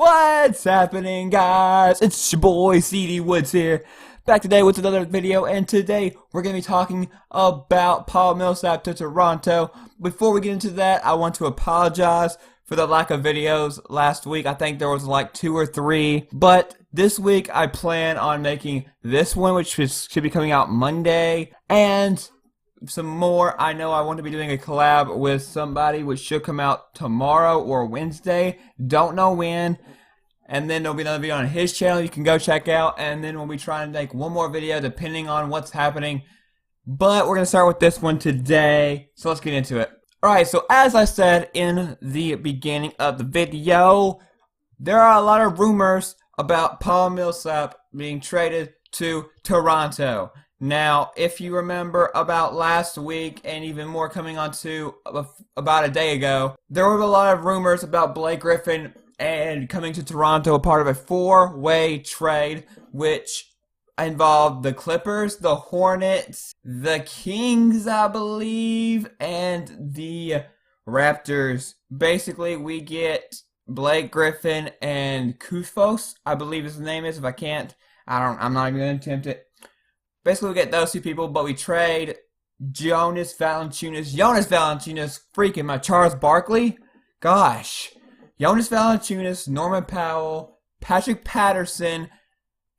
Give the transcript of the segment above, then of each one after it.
What's happening, guys? It's your boy Cdwoods here, back today with another video, and today we're going to be talking about Paul Millsap to Toronto. Before we get into that, I want to apologize for the lack of videos last week. I think there was like 2 or 3, but this week I plan on making this one, which should be coming out Monday, and some more. I know I want to be doing a collab with somebody, which should come out tomorrow or Wednesday. Don't know when. And then there'll be another video on his channel you can go check out. And then we'll be trying to make one more video depending on what's happening. But we're going to start with this one today. So let's get into it. Alright, so as I said in the beginning of the video, there are a lot of rumors about Paul Millsap being traded to Toronto. Now, if you remember about last week, and even more coming on to about a day ago, there were a lot of rumors about Blake Griffin and coming to Toronto, a part of a 4-way trade, which involved the Clippers, the Hornets, the Kings, I believe, and the Raptors. Basically, we get Blake Griffin and Kuzfos, I believe his name is. If I can't, I'm not even going to attempt it. Basically, we get those 2 people, but we trade Jonas Valanciunas, freaking my Charles Barkley. Gosh. Jonas Valanciunas, Norman Powell, Patrick Patterson.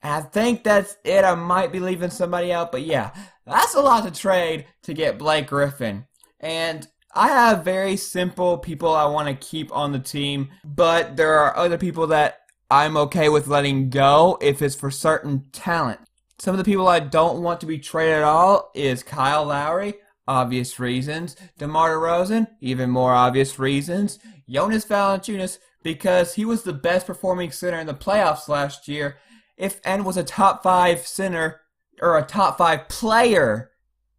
And I think that's it. I might be leaving somebody out, but yeah. That's a lot to trade to get Blake Griffin. And I have very simple people I want to keep on the team, but there are other people that I'm okay with letting go if it's for certain talent. Some of the people I don't want to be traded at all is Kyle Lowry, obvious reasons. DeMar DeRozan, even more obvious reasons. Jonas Valanciunas, because he was the best performing center in the playoffs last year, and was a top 5 center, or a top 5 player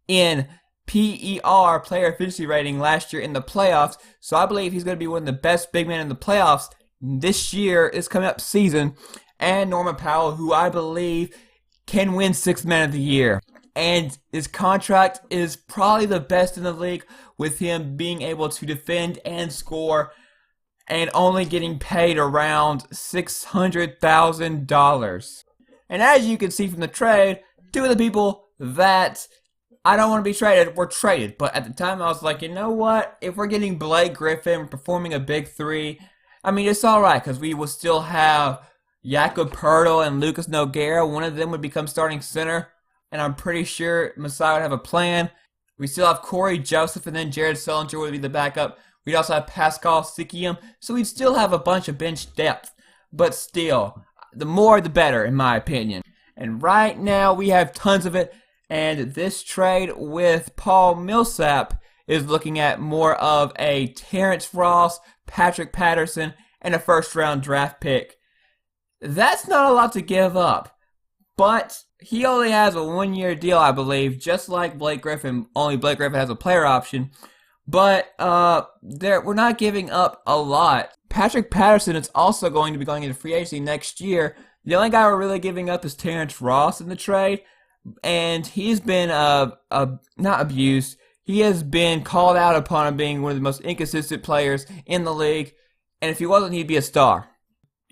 in PER, player efficiency rating, last year in the playoffs. So I believe he's going to be one of the best big men in the playoffs this year, is coming up season. And Norman Powell, who I believe can win 6th Man of the Year. And his contract is probably the best in the league, with him being able to defend and score and only getting paid around $600,000. And as you can see from the trade, 2 of the people that I don't want to be traded were traded. But at the time I was like, you know what? If we're getting Blake Griffin performing a big 3, I mean, it's alright, because we will still have Jakob Poeltl and Lucas Nogueira. One of them would become starting center, and I'm pretty sure Masai would have a plan. We still have Corey Joseph, and then Jared Sullinger would be the backup. We'd also have Pascal Siakam, so we'd still have a bunch of bench depth. But still, the more the better, in my opinion. And right now, we have tons of it, and this trade with Paul Millsap is looking at more of a Terrence Ross, Patrick Patterson, and a first-round draft pick. That's not a lot to give up, but he only has a 1-year deal, I believe, just like Blake Griffin. Only Blake Griffin has a player option, but we're not giving up a lot. Patrick Patterson is also going to be going into free agency next year. The only guy we're really giving up is Terrence Ross in the trade, and he's been not abused. He has been called out upon being one of the most inconsistent players in the league, and if he wasn't, he'd be a star.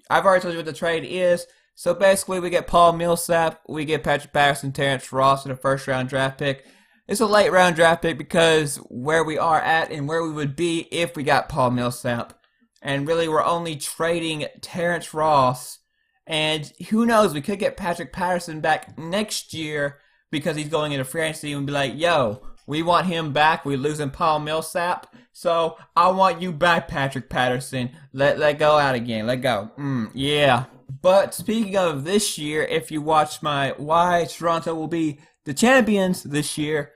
I've already told you what the trade is. So basically, we get Paul Millsap, we get Patrick Patterson, Terrence Ross, and a first-round draft pick. It's a late-round draft pick because where we are at and where we would be if we got Paul Millsap. And really, we're only trading Terrence Ross. And who knows, we could get Patrick Patterson back next year because he's going into free agency and be like, yo, we want him back. We're losing Paul Millsap. So I want you back, Patrick Patterson. Let go out again. Let go. Yeah. But speaking of this year, if you watch my why Toronto will be the champions this year,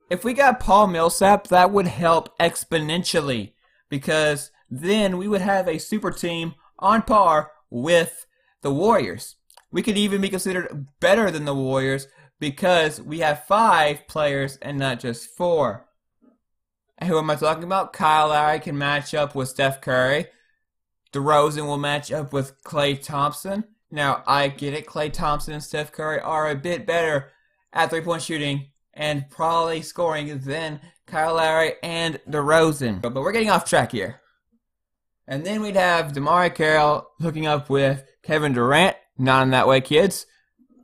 if we got Paul Millsap, that would help exponentially, because then we would have a super team on par with the Warriors. We could even be considered better than the Warriors because we have 5 players and not just 4. And who am I talking about? Kyle Lowry can match up with Steph Curry. DeRozan will match up with Klay Thompson. Now, I get it. Klay Thompson and Steph Curry are a bit better at three-point shooting and probably scoring than Kyle Lowry and DeRozan. But we're getting off track here. And then we'd have DeMar Carroll hooking up with Kevin Durant. Not in that way, kids.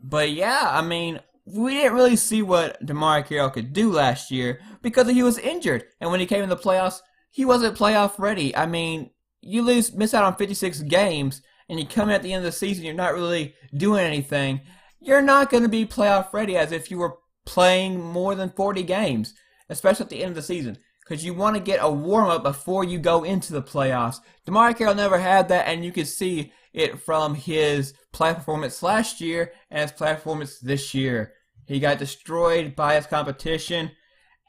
But yeah, I mean, we didn't really see what DeMar Carroll could do last year because he was injured. And when he came in the playoffs, he wasn't playoff ready. I mean, you miss out on 56 games, and you come in at the end of the season, you're not really doing anything. You're not going to be playoff ready as if you were playing more than 40 games, especially at the end of the season, because you want to get a warm-up before you go into the playoffs. DeMar Carroll never had that, and you can see it from his playoff performance last year and his playoff performance this year. He got destroyed by his competition,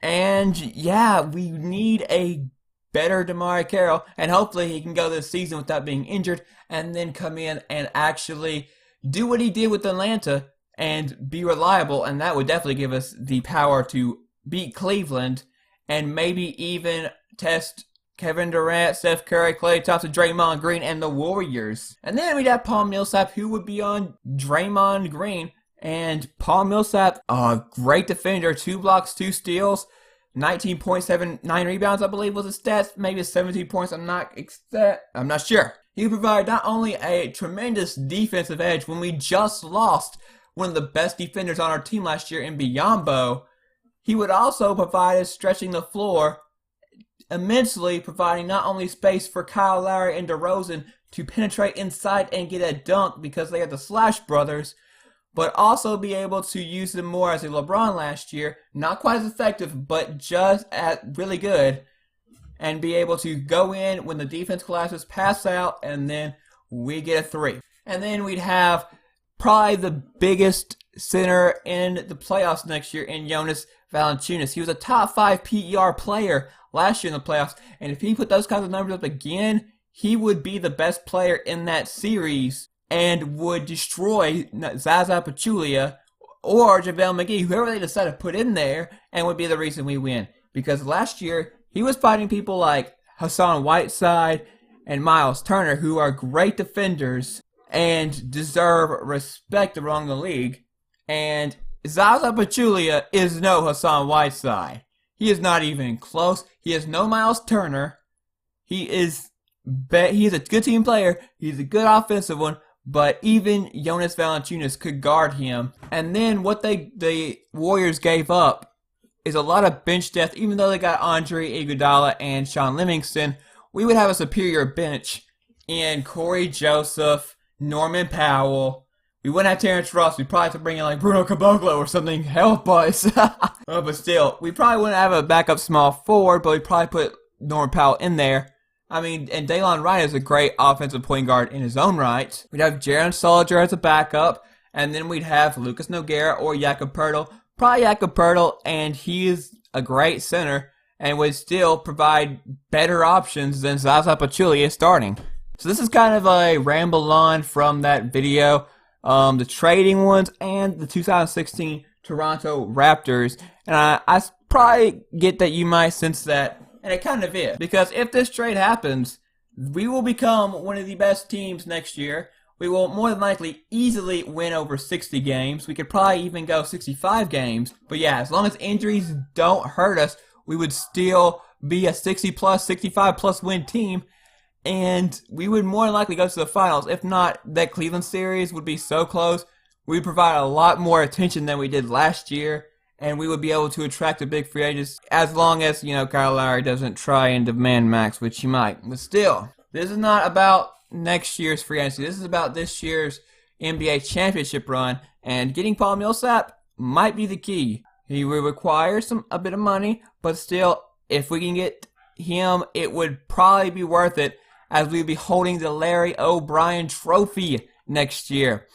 and yeah, we need a better DeMar Carroll, and hopefully he can go this season without being injured and then come in and actually do what he did with Atlanta and be reliable, and that would definitely give us the power to beat Cleveland and maybe even test Kevin Durant, Steph Curry, Klay Thompson, Draymond Green, and the Warriors. And then we'd have Paul Millsap, who would be on Draymond Green. And Paul Millsap, a great defender, 2 blocks, 2 steals, 19.79 rebounds, I believe was his stats. Maybe 17 points, I'm not sure. He would provide not only a tremendous defensive edge when we just lost one of the best defenders on our team last year in Biyombo, he would also provide us stretching the floor immensely, providing not only space for Kyle Lowry and DeRozan to penetrate inside and get a dunk because they are the Slash Brothers, but also be able to use them more as a LeBron last year. Not quite as effective, but just really good. And be able to go in when the defense collapses, pass out, and then we get a 3. And then we'd have probably the biggest center in the playoffs next year in Jonas Valanciunas. He was a top 5 PER player last year in the playoffs, and if he put those kinds of numbers up again, he would be the best player in that series and would destroy Zaza Pachulia or JaVale McGee, whoever they decide to put in there, and would be the reason we win. Because last year, he was fighting people like Hassan Whiteside and Miles Turner, who are great defenders and deserve respect around the league. And Zaza Pachulia is no Hassan Whiteside. He is not even close. He is no Miles Turner. He is a good team player. He's a good offensive one. But even Jonas Valanciunas could guard him. And then what the Warriors gave up is a lot of bench depth. Even though they got Andre Iguodala and Sean Livingston, we would have a superior bench in Corey Joseph, Norman Powell. We wouldn't have Terrence Ross. We'd probably have to bring in like Bruno Caboclo or something. Help us. But still, we probably wouldn't have a backup small forward, but we'd probably put Norman Powell in there. I mean, and Daylon Wright is a great offensive point guard in his own right. We'd have Jaron Solinger as a backup, and then we'd have Lucas Nogueira or Jakob Poeltl. Probably Jakob Poeltl, and he is a great center and would still provide better options than Zaza Pachulia starting. So this is kind of a ramble on from that video, the trading ones and the 2016 Toronto Raptors. And I probably get that you might sense that. And it kind of is. Because if this trade happens, we will become one of the best teams next year. We will more than likely easily win over 60 games. We could probably even go 65 games. But yeah, as long as injuries don't hurt us, we would still be a 60-plus, 65-plus win team. And we would more than likely go to the finals. If not, that Cleveland series would be so close. We'd provide a lot more attention than we did last year. And we would be able to attract the big free agents as long as, Kyle Lowry doesn't try and demand max, which he might. But still, this is not about next year's free agency. This is about this year's NBA championship run. And getting Paul Millsap might be the key. He will require a bit of money, but still, if we can get him, it would probably be worth it as we'll be holding the Larry O'Brien Trophy next year.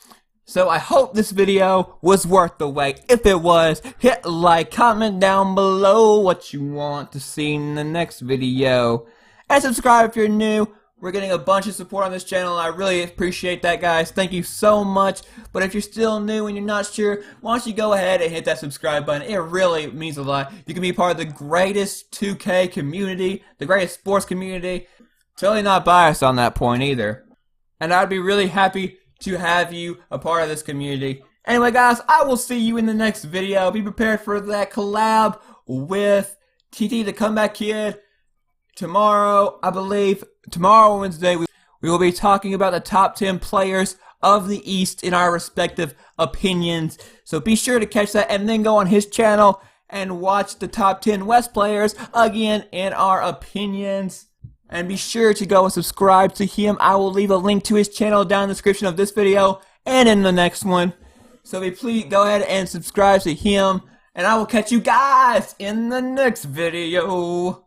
So I hope this video was worth the wait. If it was, hit like, comment down below what you want to see in the next video. And subscribe if you're new. We're getting a bunch of support on this channel, and I really appreciate that, guys. Thank you so much. But if you're still new and you're not sure, why don't you go ahead and hit that subscribe button. It really means a lot. You can be part of the greatest 2K community, the greatest sports community. Totally not biased on that point either. And I'd be really happy to have you a part of this community. Anyway, guys, I will see you in the next video. Be prepared for that collab with TT the Comeback Kid. tomorrow, I believe, tomorrow, Wednesday, we will be talking about the top 10 players of the East in our respective opinions. So be sure to catch that and then go on his channel and watch the top 10 West players again in our opinions. And be sure to go and subscribe to him. I will leave a link to his channel down in the description of this video and in the next one. So please go ahead and subscribe to him. And I will catch you guys in the next video.